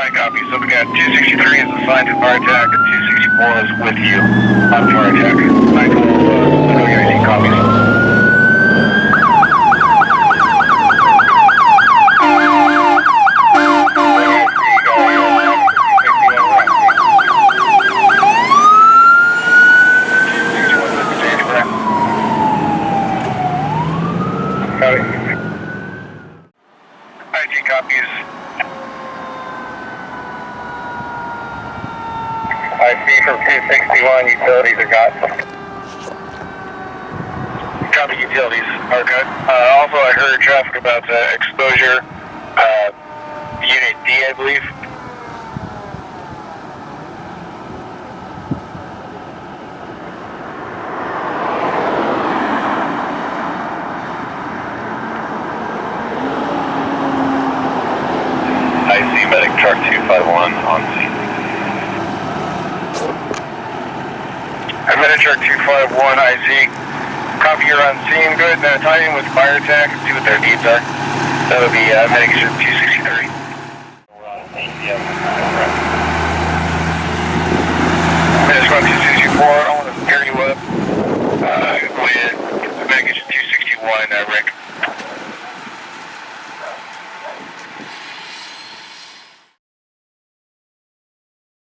I copy. So we got 263 is assigned to fire attack and 264 is with you on fire attack. 912, Monroe IC copies. IG copies. I see from 261 utilities are got. Copy utilities are good. Also, I heard traffic about exposure. Unit D, I believe. I see medic truck 251 on scene. Medic truck 251, I see. Copy, you're on scene. Good. Tie in with fire attack and see what their needs are. That would be medic truck 261.